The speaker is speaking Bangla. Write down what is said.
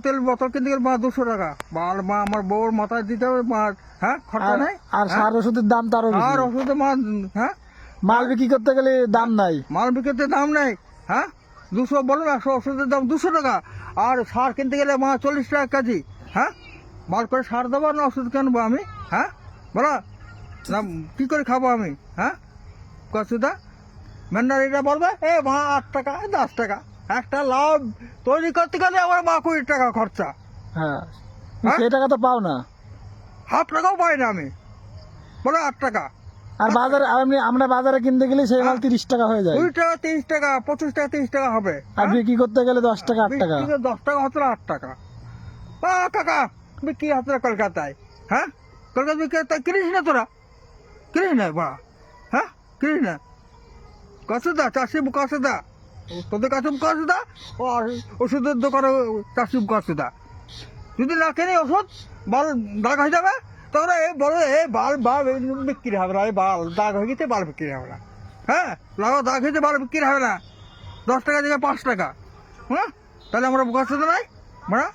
তেল বোতল কিনতে গেলে মা 200 টাকা। মা আমার বউর মাথায় দিতে হবে মা। হ্যাঁ, খরচা নাই। আর সার ওষুধের দাম তারও বেশি। আর ওষুধে মা, হ্যাঁ, মাল বিক্রি করতে গেলে দাম নাই। মাল বিক্রিতে দাম নেই। হ্যাঁ, 200 বলো না, ওষুধের দাম 200 টাকা। আর সার কিনতে গেলে মা 40 টাকা কেজি। হ্যাঁ, মাল করে সার দেবো না ওষুধ কিনবো আমি? হ্যাঁ বলো না, কী করে খাবো আমি? হ্যাঁ, কসুদা ম্যান্ডারিটা বলবে এ মা 8 টাকা 10 টাকা। একটা লাভ তৈরি করতে গেলে আমার মা 20 টাকা খরচা। হ্যাঁ, হ্যাঁ? সেই টাকা তো পাও না। হাফ টাকাও পাই না আমি। বলো 8 টাকা। আর বাজারে আমরা বাজারে কিনতে গেলে সেই মাল 30 টাকা হয়ে যায়। 20 টাকা 30 টাকা 25 টাকা 30 টাকা হবে। আর বিক্রি করতে গেলে 10 টাকা 8 টাকা। 10 টাকা হচ্ছে 8 টাকা। কাকা বিক্রি হচ্ছে না কলকাতায়। হ্যাঁ, কলকাতা বিক্রি কিনিস না তোরা? কিনিস না বা? হ্যাঁ, কিনিস না। কসুদা চাষি কসুদা, তোদের কাছে কসুদা আর ওষুধের দোকানে চাষি কসুদা। যদি না কিনি ওষুধ বাল দাগ হয়ে যাবে, তখন এই বলো এই বাল বিক্রি হবে না। এই বাল দাগ হয়ে গেছে, বাল বিক্রি হবে না। হ্যাঁ, লাগা দাগ হয়েছে, বাল বিক্রি হবে না। 10 টাকা থেকে 5 টাকা। হ্যাঁ, তাহলে আমরা কসুদা নাই আমরা।